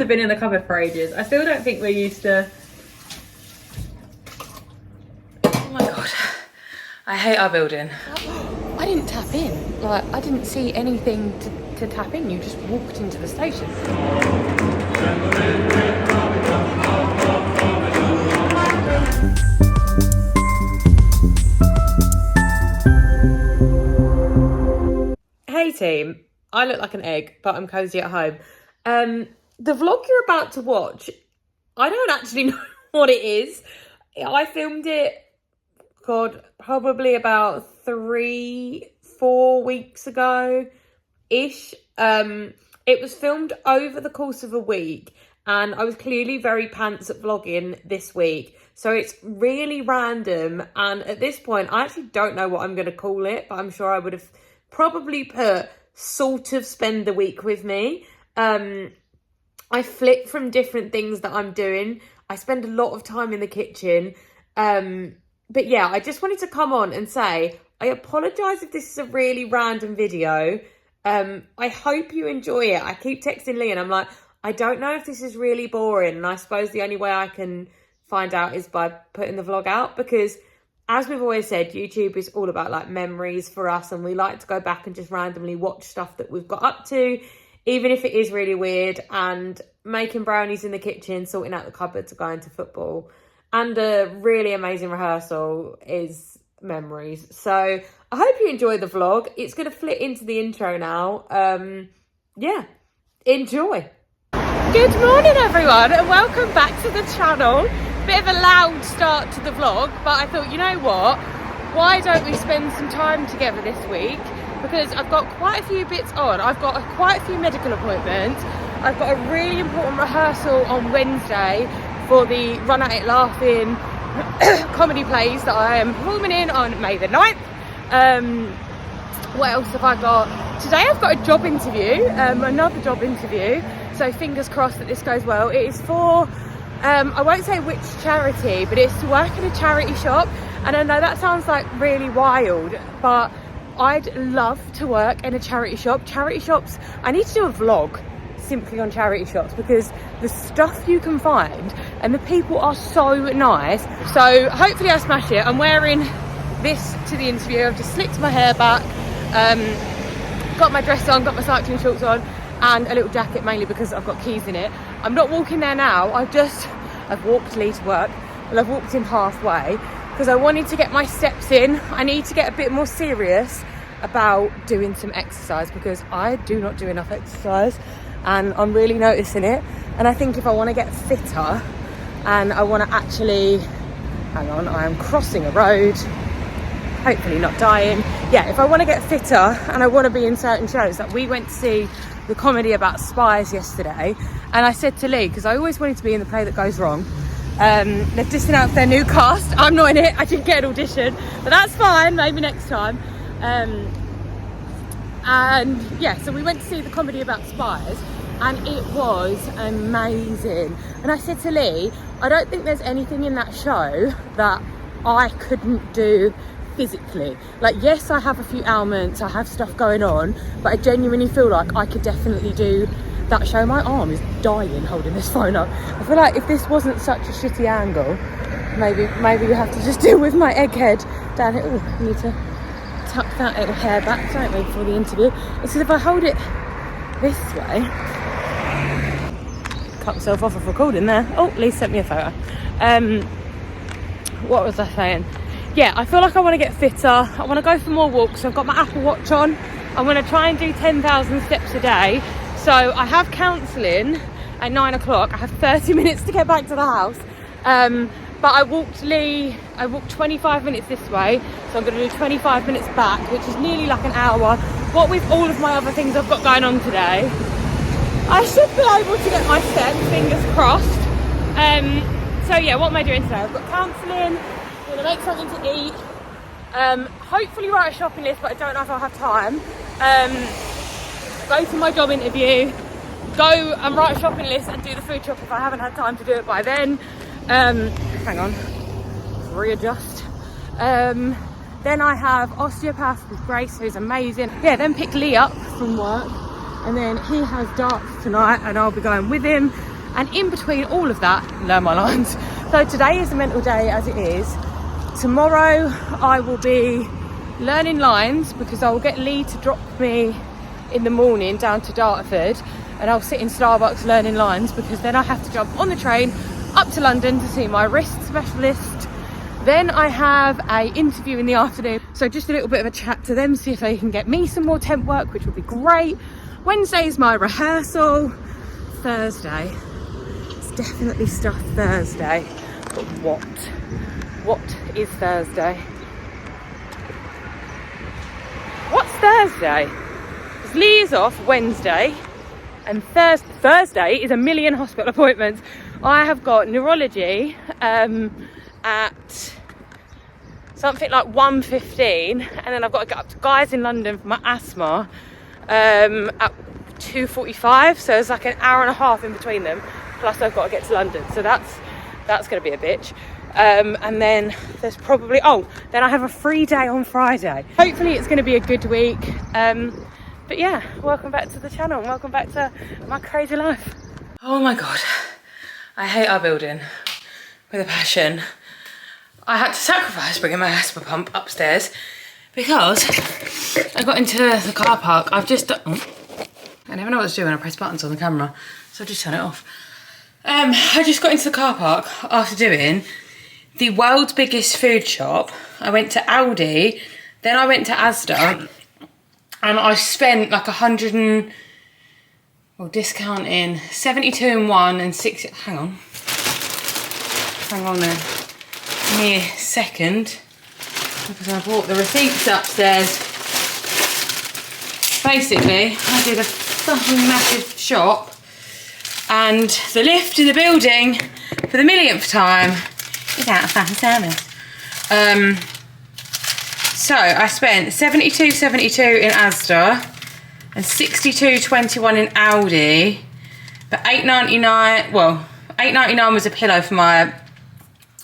Have been in the cupboard for ages. I still don't think we're used to. Oh my god, I hate our building. I didn't tap in. Like, I didn't see anything to tap in. You just walked into the station. Hey team, I look like an egg, but I'm cozy at home. The vlog you're about to watch, I don't actually know what it is. I filmed it, God, probably about 3-4 weeks ago-ish. It was filmed over the course of a week, and I was clearly very pants at vlogging this week. So it's really random, and at this point, I actually don't know what I'm going to call it, but I'm sure I would have probably put sort of spend the week with me. I flip from different things that I'm doing. I spend a lot of time in the kitchen. But yeah, I just wanted to come on and say, I apologise if this is a really random video. I hope you enjoy it. I keep texting Lee and I'm like, I don't know if this is really boring. And I suppose the only way I can find out is by putting the vlog out, because as we've always said, YouTube is all about like memories for us, and we like to go back and just randomly watch stuff that we've got up to, even if it is really weird. And making brownies in the kitchen, sorting out the cupboards, going to football, and a really amazing rehearsal is memories. So I hope you enjoy the vlog. It's going to flit into the intro now. Yeah, enjoy. Good morning everyone, and welcome back to the channel. Bit of a loud start to the vlog, but I thought, you know what, why don't we spend some time together this week, because I've got quite a few bits on. I've got quite a few medical appointments. I've got a really important rehearsal on Wednesday for the Run At It Laughing comedy plays that I am performing in on May the 9th. What else have I got? Today I've got a job interview, another job interview, so fingers crossed that this goes well. It is for, I won't say which charity, but it's to work in a charity shop. And I know that sounds like really wild, but I'd love to work in a charity shop. Charity shops, I need to do a vlog simply on charity shops, because the stuff you can find and the people are so nice. So hopefully I smash it. I'm wearing this to the interview. I've just slicked my hair back, got my dress on, got my cycling shorts on, and a little jacket, mainly because I've got keys in it. I'm not walking there now. I've walked Lee to work. Well, I've walked him halfway because I wanted to get my steps in. I need to get a bit more serious about doing some exercise, because I do not do enough exercise, and I'm really noticing it. And I think if I want to get fitter, and I want to actually, hang on, I am crossing a road, hopefully not dying. Yeah, if I want to get fitter and I want to be in certain shows, like we went to see the comedy about spies yesterday, and I said to Lee, because I always wanted to be in the play that goes wrong, they've just announced their new cast. I'm not in it, I didn't get an audition, but that's fine, maybe next time. And yeah, so we went to see the comedy about spies, and it was amazing. And I said to Lee, I don't think there's anything in that show that I couldn't do physically. Like, yes, I have a few ailments, I have stuff going on, but I genuinely feel like I could definitely do that show. My arm is dying holding this phone up. I feel like if this wasn't such a shitty angle, maybe you have to just deal with my egghead down here. Oh, I need to tuck that little hair back, don't we, for the interview. Instead, if I hold it this way, cut myself off of recording there. Oh, Lee sent me a photo. What was I saying? Yeah, I feel like I want to get fitter. I want to go for more walks. I've got my Apple Watch on. I'm going to try and do 10,000 steps a day. So I have counselling at 9 o'clock. I have 30 minutes to get back to the house. But I walked 25 minutes this way, so I'm going to do 25 minutes back, which is nearly like an hour. What with all of my other things I've got going on today, I should be able to get my steps, fingers crossed. So yeah, what am I doing today? I've got counselling, I'm going to make something to eat, hopefully write a shopping list, but I don't know if I'll have time. Go to my job interview, go and write a shopping list and do the food shop if I haven't had time to do it by then. Hang on, readjust. Then I have osteopath with Grace, who's amazing. Yeah, then pick Lee up from work, and then he has darts tonight and I'll be going with him. And in between all of that, learn my lines. So today is a mental day as it is. Tomorrow I will be learning lines because I will get Lee to drop me in the morning down to Dartford, and I'll sit in Starbucks learning lines because then I have to jump on the train up to London to see my wrist specialist. Then I have a interview in the afternoon, so just a little bit of a chat to them, see if they can get me some more temp work, which would be great. Wednesday is my rehearsal. Thursday, it's definitely stuff Thursday, but what is Thursday? What's Thursday? Because Lee is off Wednesday, and Thursday is a million hospital appointments. I have got neurology at something like 1:15, and then I've got to get up to Guy's in London for my asthma at 2:45, so it's like an hour and a half in between them, plus I've got to get to London, so that's going to be a bitch. And then there's probably, then I have a free day on Friday. Hopefully it's going to be a good week. But yeah, welcome back to the channel and welcome back to my crazy life. Oh my God, I hate our building with a passion. I had to sacrifice bringing my asthma pump upstairs because I got into the car park. I never know what to do when I press buttons on the camera, so I'll just turn it off. I just got into the car park after doing the world's biggest food shop. I went to Aldi, then I went to Asda, and I spent like discounting 72 in one and 60. Hang on a mere second, because I brought the receipts upstairs. Basically, I did a fucking massive shop, and the lift in the building for the millionth time is out of fucking service. So I spent 72.72 in Asda and 62.21 in Aldi, but 8.99. Well, 8.99 was a pillow for my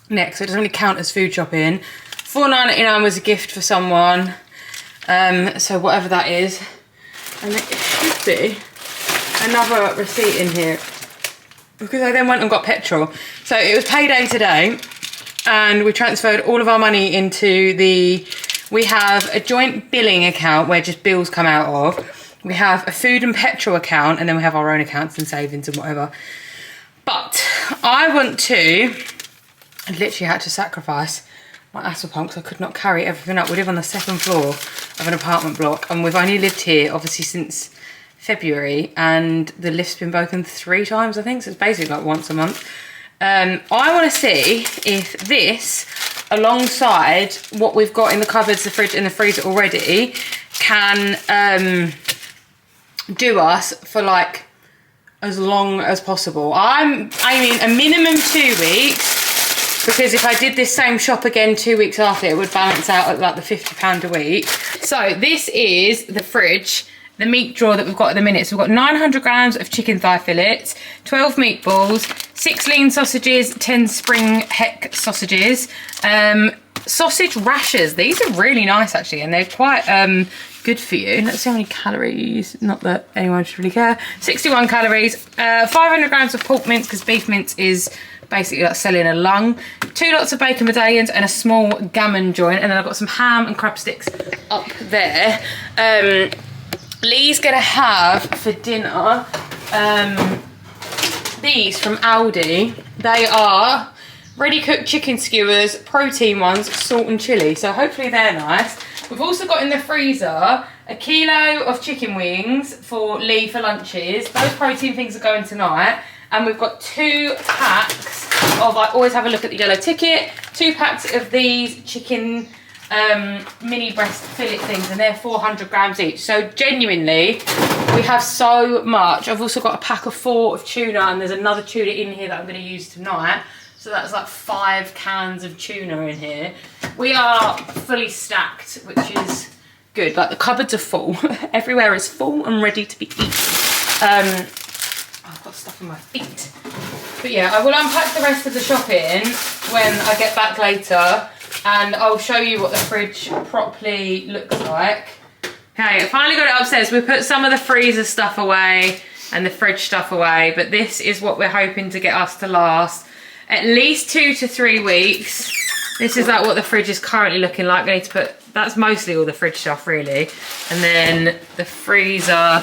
neck, so it doesn't really count as food shopping. 4.99 was a gift for someone, so whatever that is. And it should be another receipt in here, because I then went and got petrol. So it was payday today, and we transferred all of our money into we have a joint billing account where just bills come out of. We have a food and petrol account, and then we have our own accounts and savings and whatever. But I literally had to sacrifice my asthma pump because I could not carry everything up. We live on the second floor of an apartment block, and we've only lived here obviously since February, and the lift's been broken 3 times, I think, so it's basically like once a month. I want to see if this, alongside what we've got in the cupboards, the fridge and the freezer already, can do us for like as long as possible. I'm aiming a minimum 2 weeks, because if I did this same shop again 2 weeks after, it would balance out at like the £50 a week. So this is the fridge, the meat drawer that we've got at the minute. So we've got 900 grams of chicken thigh fillets, 12 meatballs, 6 lean sausages, 10 spring heck sausages, sausage rashers. These are really nice actually, and they're quite good for you. Let's see how many calories, not that anyone should really care. 61 calories, 500 grams of pork mince, because beef mince is basically like selling a lung, 2 lots of bacon medallions and a small gammon joint, and then I've got some ham and crab sticks up there. Lee's gonna have for dinner these from Aldi. They are ready cooked chicken skewers, protein ones, salt and chilli, so hopefully they're nice. We've also got in the freezer a kilo of chicken wings for Lee for lunches. Those protein things are going tonight. And we've got 2 packs of, I always have a look at the yellow ticket, 2 packs of these chicken mini breast fillet things, and they're 400 grams each. So genuinely, we have so much. I've also got a pack of 4 of tuna, and there's another tuna in here that I'm going to use tonight. So that's like 5 cans of tuna in here. We are fully stacked, which is good. Like the cupboards are full. Everywhere is full and ready to be eaten. I've got stuff on my feet. But yeah, I will unpack the rest of the shopping when I get back later, and I'll show you what the fridge properly looks like. Okay, I finally got it upstairs. We put some of the freezer stuff away. and the fridge stuff away. But this is what we're hoping to get us to last at least 2 to 3 weeks. This is like what the fridge is currently looking like. I need to put, that's mostly all the fridge stuff really. And then the freezer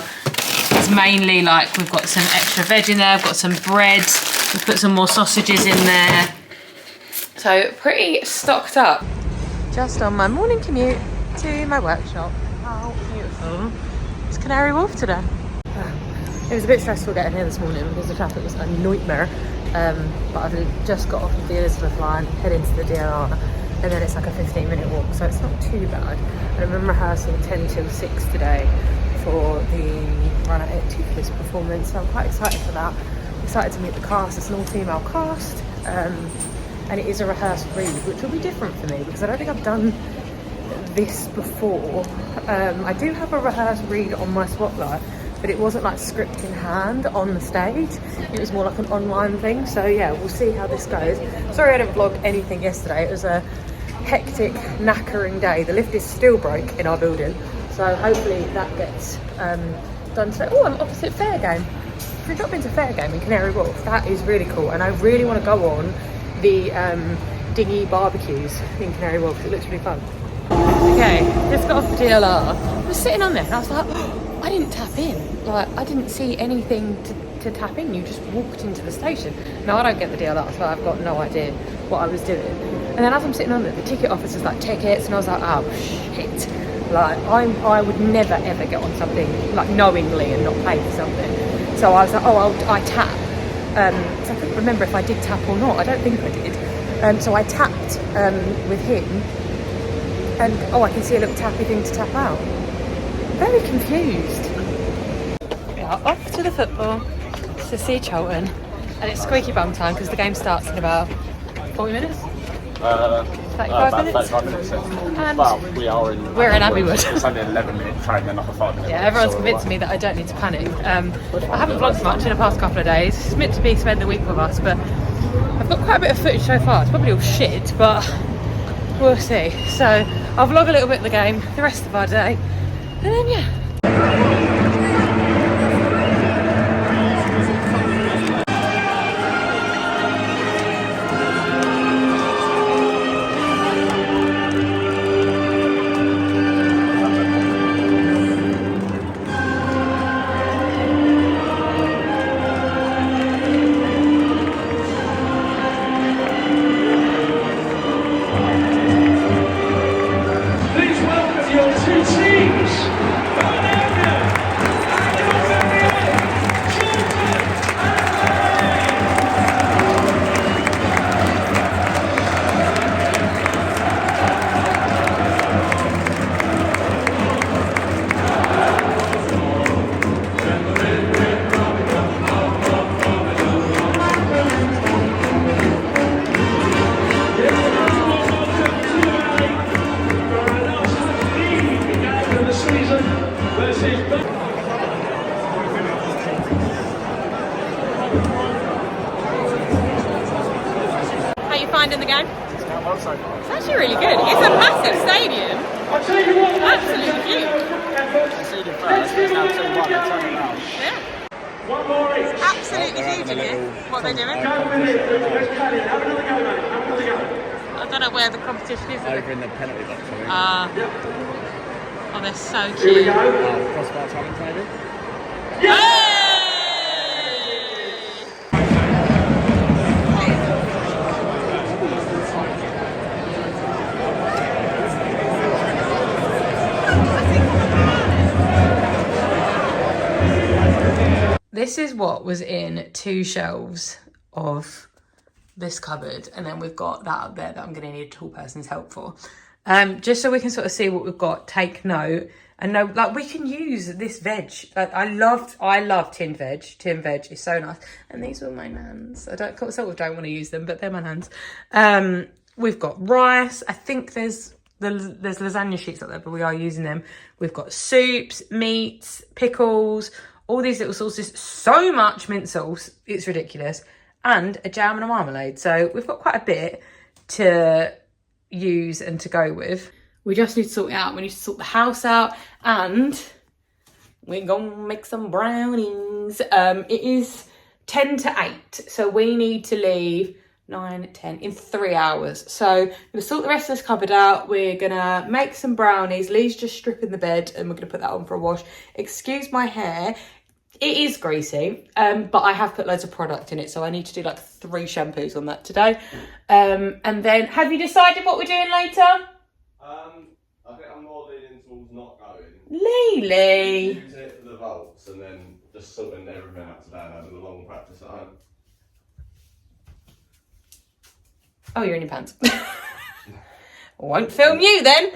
is mainly like, we've got some extra veg in there, I've got some bread, we've put some more sausages in there. So pretty stocked up. Just on my morning commute to my workshop. How beautiful. It's Canary Wharf today. It was a bit stressful getting here this morning because the traffic was a nightmare. But I've just got off of the Elizabeth line, head into the DLR, and then it's like a 15-minute walk, so it's not too bad. And I'm rehearsing 10 till 6 today for the run at it for this performance, so I'm quite excited for that. Excited to meet the cast. It's an all-female cast, and it is a rehearsed read, which will be different for me because I don't think I've done this before. I do have a rehearsed read on my spotlight, but it wasn't like script in hand on the stage. It was more like an online thing. So yeah, we'll see how this goes. Sorry I didn't vlog anything yesterday. It was a hectic, knackering day. The lift is still broke in our building. So hopefully that gets done today. Oh, I'm opposite Fair Game. If you've not been to Fair Game in Canary Wharf, that is really cool. And I really want to go on the dinghy barbecues in Canary Wharf because it looks really fun. Okay, just got off the DLR. I was sitting on there and I was like, oh, I didn't tap in. Like, I didn't see anything to tap in. You just walked into the station. Now, I don't get the DLR, so I've got no idea what I was doing. And then as I'm sitting on there, the ticket officer's like, tickets, and I was like, oh, shit. Like, I would never, ever get on something, like, knowingly and not pay for something. So I was like, oh, I tap. So I couldn't remember if I did tap or not. I don't think I did. So I tapped with him. And, oh, I can see a little tappy thing to tap out. Very confused. We are off to the football to see Charlton, and it's squeaky bum time because the game starts in about 40 minutes? 35 minutes? 35 minutes, and well, we're in Abbeywood. It's only an 11-minute train, then like a 5-minute. Yeah, everyone's convincing me that I don't need to panic. I haven't vlogged much in the past couple of days. It's meant to be spend the week with us, but I've got quite a bit of footage so far. It's probably all shit, but we'll see. So I'll vlog a little bit of the game, the rest of our day, and then yeah. How you finding the game? It's going well so far. It's actually really good. It's a massive stadium. Absolutely huge. Conceded first, it's now 2-1, they're turning around. Yeah. It's absolutely huge in here. What are they doing? I don't know where the competition is. Over in the penalty box, I think. Oh, they're so cute. Crossbar challenge, maybe? Hey! This is what was in 2 shelves of this cupboard, and then we've got that up there that I'm going to need a tall person's help for. Just so we can sort of see what we've got, take note, and know, like, we can use this veg. Like, I love tinned veg. Tinned veg is so nice. And these were my nans. I don't sort of don't want to use them, but they're my nans. We've got rice. I think there's lasagna sheets up there, but we are using them. We've got soups, meats, pickles, all these little sauces, so much mint sauce, it's ridiculous, and a jam and a marmalade. So we've got quite a bit to use and to go with. We just need to sort it out. We need to sort the house out, and We're gonna make some brownies. It is 10 to 8, so we need to leave 9, 10 in 3 hours. So I'm gonna sort the rest of this cupboard out. We're gonna make some brownies. Lee's just stripping the bed and we're gonna put that on for a wash. Excuse my hair. It is greasy, but I have put loads of product in it, so I need to do like 3 shampoos on that today. And then, have you decided what we're doing later? I think I'm more leaning towards not going. Lily. Using it for the vaults and then just sorting everything out today and having a long practice at home. Oh, you're in your pants. Won't film you then.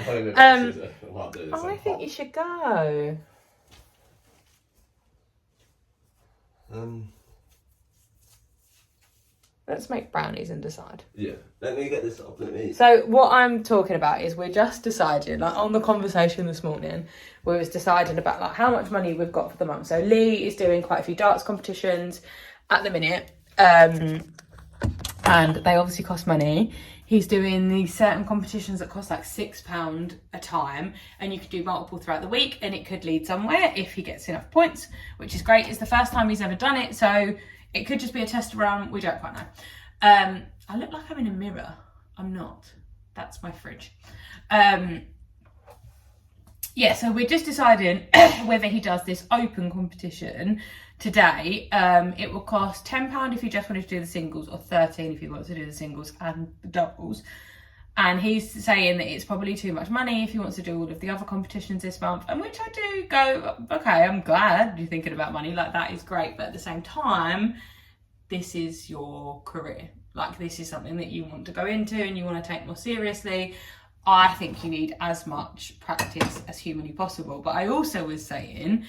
I think you should go. Let's make brownies and decide. Yeah, let me get this up. So what I'm talking about is we're just deciding, like on the conversation this morning, we was deciding about like how much money we've got for the month. So Lee is doing quite a few darts competitions at the minute, and they obviously cost money. He's doing these certain competitions that cost like £6 a time, and you could do multiple throughout the week, and it could lead somewhere if he gets enough points, which is great. It's the first time he's ever done it, so it could just be a test run. We don't quite know. I look like I'm in a mirror. I'm not. That's my fridge. Yeah, so we're just deciding whether he does this open competition today. It will cost £10 if you just wanted to do the singles, or £13 if you want to do the singles and the doubles. And he's saying that it's probably too much money if he wants to do all of the other competitions this month, and which I do go, okay, I'm glad you're thinking about money, like that is great, but at the same time, this is your career. Like, this is something that you want to go into and you want to take more seriously. I think you need as much practice as humanly possible. But I also was saying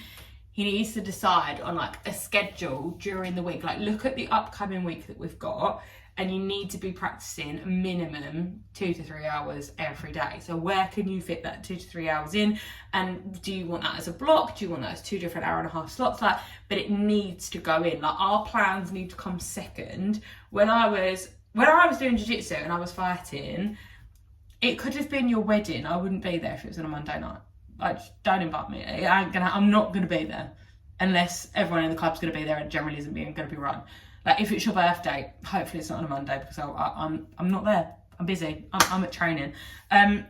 he needs to decide on like a schedule during the week. Like, look at the upcoming week that we've got, and you need to be practicing a minimum 2 to 3 hours every day. So where can you fit that 2 to 3 hours in? And do you want that as a block? Do you want that as 2 different hour-and-a-half slots? Like, but it needs to go in. Like, our plans need to come second. When I was doing jiu-jitsu and I was fighting, it could have been your wedding. I wouldn't be there if it was on a Monday night. Like, don't invite me. I'm not gonna be there unless everyone in the club's gonna be there and generally isn't gonna be run. Like, if it's your birthday, hopefully it's not on a Monday, because I'm not there. I'm busy. I'm at training. And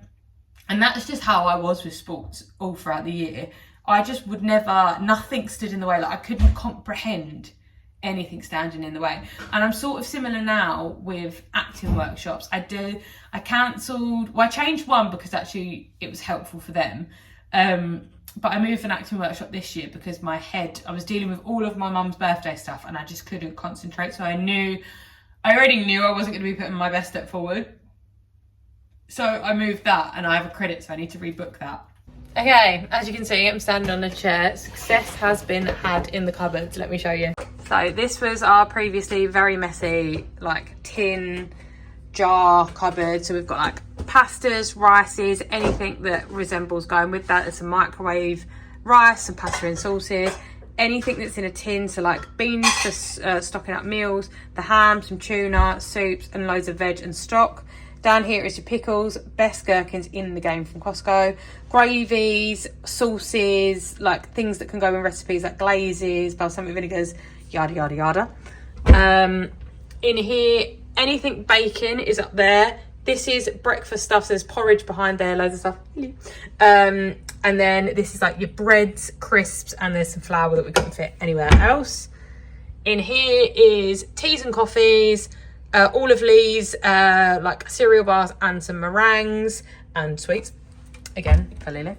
that's just how I was with sports all throughout the year. I just would never, nothing stood in the way. Like, I couldn't comprehend anything standing in the way. And I'm sort of similar now with acting workshops. I changed one because actually it was helpful for them. But I moved an acting workshop this year because I was dealing with all of my mum's birthday stuff and I just couldn't concentrate. So I already knew I wasn't going to be putting my best step forward. So I moved that, and I have a credit, so I need to rebook that. Okay, as you can see, I'm standing on a chair. Success has been had in the cupboards. Let me show you. So this was our previously very messy, like, tin jar cupboard. So we've got like pastas, rices, anything that resembles going with that. There's some microwave rice, some pasta and sauces, anything that's in a tin. So like beans for stocking up meals, the ham, some tuna, soups, and loads of veg and stock. Down here is your pickles, best gherkins in the game from Costco, gravies, sauces, like things that can go in recipes like glazes, balsamic vinegars, yada, yada, yada. In here, anything bacon is up there. This is breakfast stuff, so there's porridge behind there, loads of stuff. And then this is like your breads, crisps, and there's some flour that we couldn't fit anywhere else. In here is teas and coffees, all of Lee's like cereal bars and some meringues and sweets, again for Lily.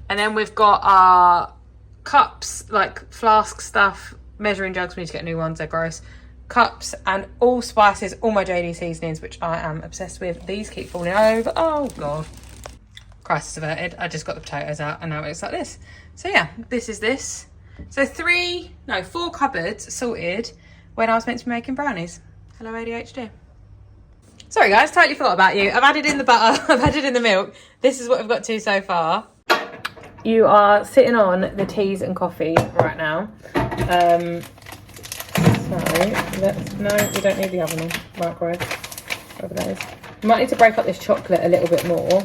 And then we've got our cups, like flask stuff, measuring jugs, we need to get new ones, they're gross. Cups and all spices, all my JD seasonings, which I am obsessed with. These keep falling over. Oh god, crisis averted. I just got the potatoes out and now it looks like this. So yeah, this is this. So 4 cupboards sorted when I was meant to be making brownies. Hello ADHD. Sorry guys, totally forgot about you. I've added in the butter, I've added in the milk. This is what we've got to so far. You are sitting on the teas and coffee right now. So no, we don't need the oven on, microwave, whatever that is. You might need to break up this chocolate a little bit more.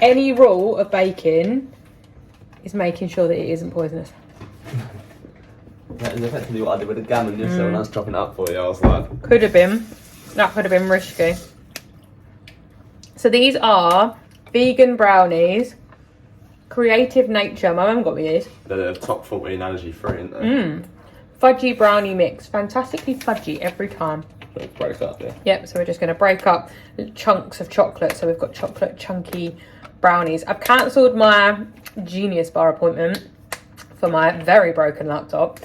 Any rule of baking is making sure that it isn't poisonous. is effectively what I did with the gammon yesterday when I was chopping it up for you. I was like... Could have been. That could have been risky. So these are vegan brownies. Creative Nature. My mum got me these. They're the top 14 allergy free, aren't they? Fudgy brownie mix. Fantastically fudgy every time. So it breaks up, yeah. Yep, so we're just going to break up chunks of chocolate. So we've got chocolate chunky brownies. I've cancelled my Genius Bar appointment for my very broken laptop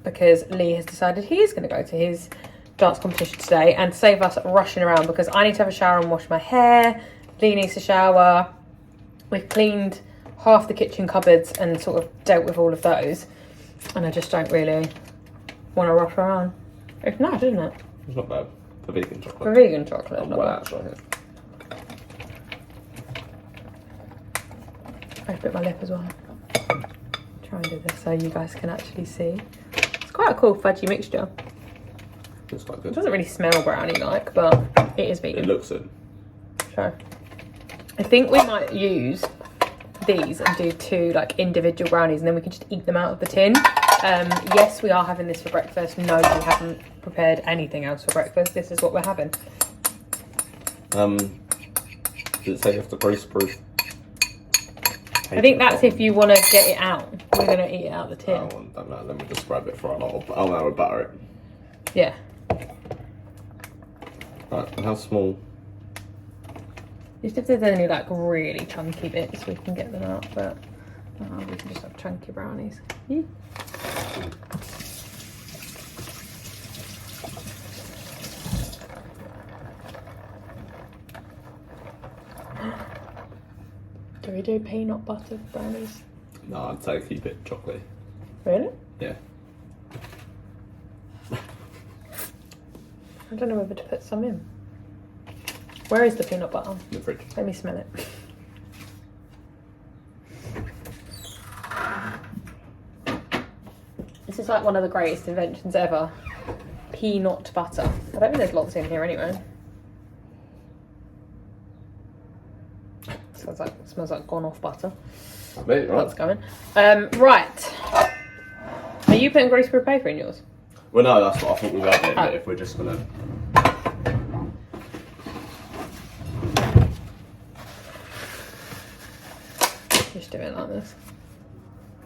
because Lee has decided he is going to go to his dance competition today and save us rushing around because I need to have a shower and wash my hair. Lee needs to shower. We've cleaned half the kitchen cupboards and sort of dealt with all of those. And I just don't really want to rush around. It's nice, isn't it? It's not bad. For vegan chocolate. For vegan chocolate, Oh, not wow, bad. right here. I bit my lip as well. Try and do this so you guys can actually see. It's quite a cool fudgy mixture. It's quite It good. doesn't really smell brownie-like, but it is vegan. It looks good. So, I think we might use these and do 2 like individual brownies and then we can just eat them out of the tin. Yes, we are having this for breakfast. No, we haven't prepared anything else for breakfast. This is what we're having. Does it say you have to grease proof? I think that's if you want to get it out. We're going to eat it out of the tin. I don't know. Let me just grab it for a lot. Oh no, we'll butter it. Yeah. Right, and how small? Just if there's any like really chunky bits, we can get them out, but we can just have chunky brownies. Do we do peanut butter brownies? No, I'd say keep it chocolate. Really? Yeah. I don't know whether to put some in. Where is the peanut butter? In the fridge. Let me smell it. This is like one of the greatest inventions ever. Peanut butter. I don't think there's lots in here anyway. Smells like gone off butter. Maybe, right? That's going. Right. Are you putting greaseproof paper in yours? Well, no, that's what I thought we were doing, Oh. but if we're just gonna... Just do it like this.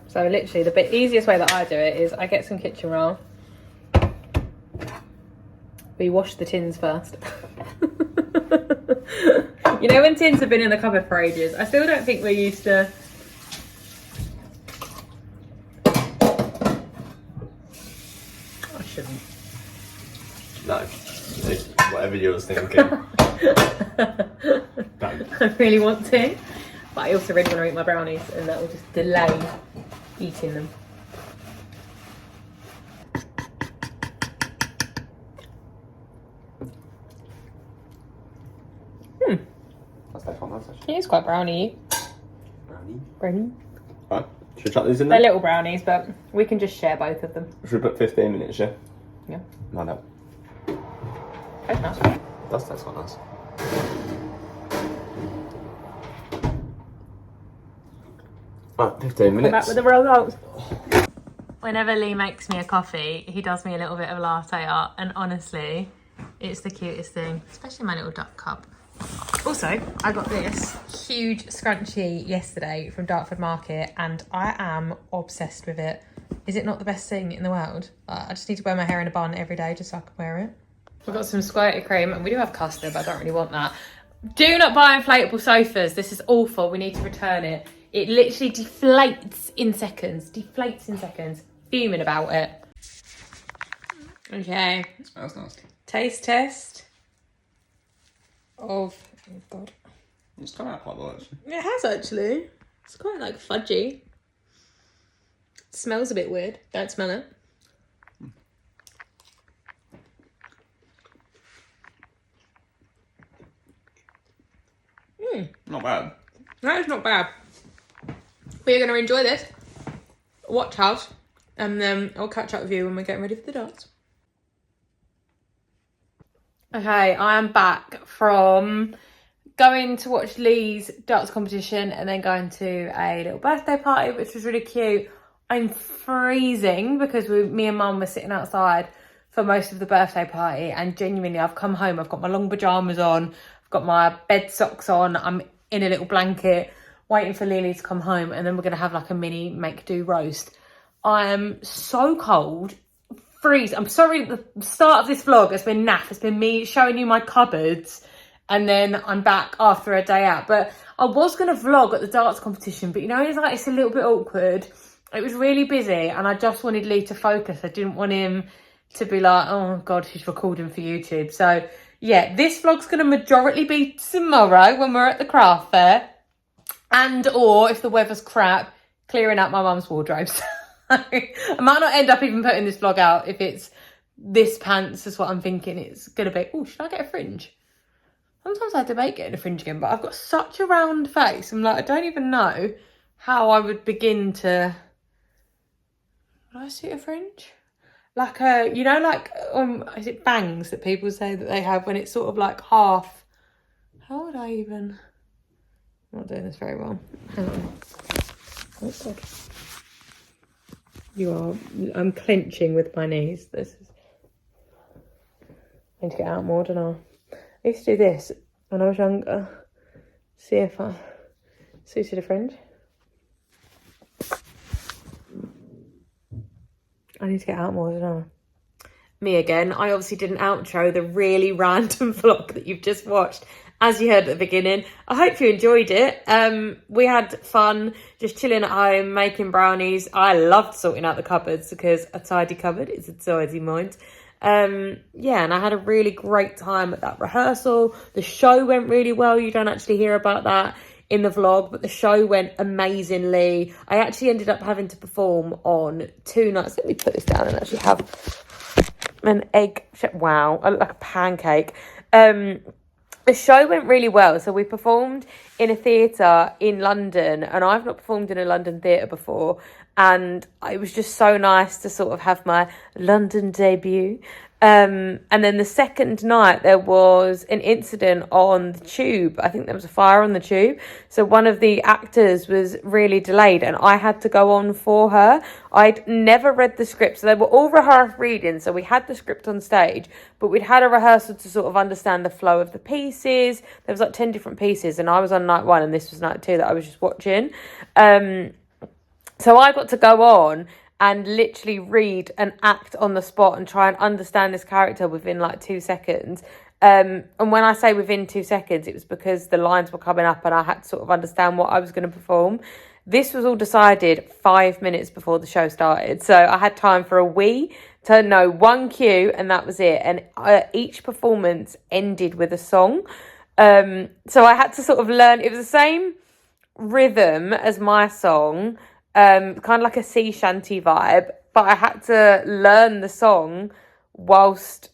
So literally the easiest way that I do it is I get some kitchen roll. We wash the tins first. You know when tins have been in the cupboard for ages? I still don't think we're used to... I shouldn't. No. It's whatever you was thinking. Don't. I really want to. But I also really want to eat my brownies and that will just delay eating them. That's that one, that's actually. It is quite brownie. Brownie. Brownie. Right, should we chuck these in They're there? little brownies, but we can just share both of them. Should we put 15 minutes, yeah? Yeah. No, no. That's nice. That's quite nice. Right, 15 Come minutes. back with the results. Whenever Lee makes me a coffee, he does me a little bit of latte art, and honestly, it's the cutest thing, especially my little duck cup. Also, I got this huge scrunchie yesterday from Dartford Market, and I am obsessed with it. Is it not the best thing in the world? I just need to wear my hair in a bun every day just so I can wear it. We've got some squirty cream, and we do have custard, but I don't really want that. Do not buy inflatable sofas. This is awful. We need to return it. It literally deflates in seconds. Fuming about it. Okay. It smells nice. Taste test of... Oh, God. It's come out quite well, actually. It has, actually. It's quite, like, fudgy. It smells a bit weird. Don't smell it. Not bad. That is not bad. We're going to enjoy this. Watch House. And then I'll catch up with you when we're getting ready for the darts. Okay, I am back from going to watch Lee's darts competition and then going to a little birthday party, which was really cute. I'm freezing because me and Mum were sitting outside for most of the birthday party, and genuinely I've come home, I've got my long pyjamas on, I've got my bed socks on, I'm in a little blanket waiting for Lily to come home, and then we're going to have like a mini make-do roast. I am so cold, freeze. I'm sorry, the start of this vlog has been naff. It's been me showing you my cupboards, and then I'm back after a day out. But I was going to vlog at the darts competition, but you know, it's a little bit awkward. It was really busy, and I just wanted Lee to focus. I didn't want him to be like, oh God, she's recording for YouTube. So yeah, this vlog's going to majority be tomorrow when we're at the craft fair, and or if the weather's crap, clearing out my mum's wardrobe. So I might not end up even putting this vlog out if it's this pants is what I'm thinking it's going to be. Oh, should I get a fringe? Sometimes I debate getting a fringe again, but I've got such a round face. I'm like, I don't even know how I would begin to... Would I suit a fringe? Like a, you know, like, is it bangs that people say that they have when it's sort of like half? How would I even... I'm not doing this very well. Hang on. Oh God. I'm clenching with my knees. This is... I need to get out more, don't I? I used to do this when I was younger. See if I suited a fringe. I need to get out more, don't I? Me again. I obviously did an outro, the really random vlog that you've just watched, as you heard at the beginning. I hope you enjoyed it. We had fun just chilling at home, making brownies. I loved sorting out the cupboards because a tidy cupboard is a tidy mind. Yeah, and I had a really great time at that rehearsal. The show went really well. You don't actually hear about that in the vlog, but the show went amazingly. I actually ended up having to perform on 2 nights. Let me put this down and actually have an egg. Wow, I look like a pancake. The show went really well. So we performed in a theatre in London, and I've not performed in a London theatre before. And it was just so nice to sort of have my London debut. And then the second night, there was an incident on the tube. I think there was a fire on the tube. So one of the actors was really delayed, and I had to go on for her. I'd never read the script. So they were all rehearsed reading. So we had the script on stage, but we'd had a rehearsal to sort of understand the flow of the pieces. There was like 10 different pieces, and I was on night 1, and this was night 2 that I was just watching. So I got to go on and literally read and act on the spot and try and understand this character within like 2 seconds. And when I say within 2 seconds, it was because the lines were coming up and I had to sort of understand what I was going to perform. This was all decided 5 minutes before the show started. So I had time for a wee to know 1 cue, and that was it. And each performance ended with a song. So I had to sort of learn. It was the same rhythm as my song, kind of like a sea shanty vibe, but I had to learn the song whilst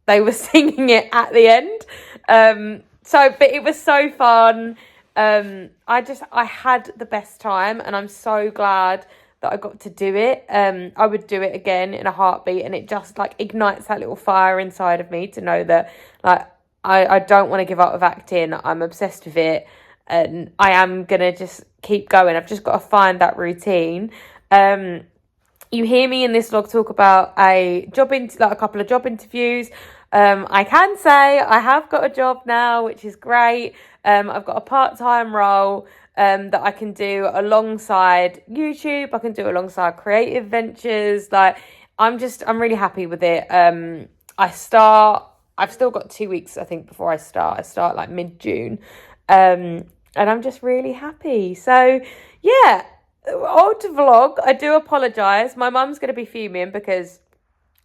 they were singing it at the end. But it was so fun. I had the best time, and I'm so glad that I got to do it. I would do it again in a heartbeat, and it just like ignites that little fire inside of me to know that like I don't want to give up with acting. I'm obsessed with it, and I am gonna just keep going. I've just got to find that routine. You hear me in this vlog talk about a couple of job interviews. I can say I have got a job now, which is great. I've got a part-time role that I can do alongside YouTube. I can do alongside creative ventures. Like I'm really happy with it. I've still got 2 weeks, I think, before I start. I start like mid-June. And I'm just really happy. So, yeah, old vlog. I do apologise. My mum's going to be fuming because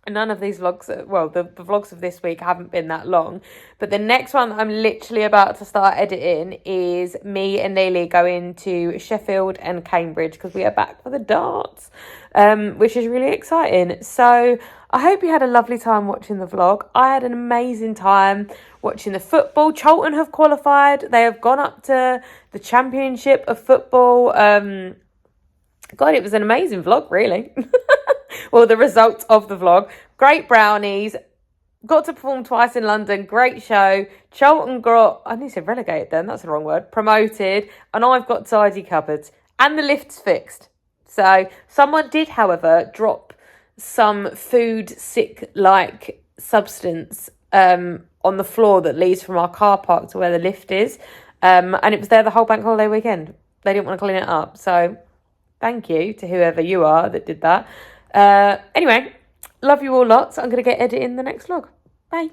none of these vlogs, the vlogs of this week haven't been that long. But the next one that I'm literally about to start editing is me and Neely going to Sheffield and Cambridge because we are back for the darts, which is really exciting. So I hope you had a lovely time watching the vlog. I had an amazing time watching the football. Charlton have qualified. They have gone up to the championship of football. God, it was an amazing vlog, really. Well, the results of the vlog. Great brownies. Got to perform twice in London. Great show. Charlton got, I need to relegated then. That's the wrong word. Promoted. And I've got tidy cupboards. And the lift's fixed. So someone did, however, drop some food sick-like substance on the floor that leads from our car park to where the lift is. And it was there the whole bank holiday weekend. They didn't want to clean it up. So thank you to whoever you are that did that. Anyway, love you all lots. I'm going to get editing the next vlog. Bye.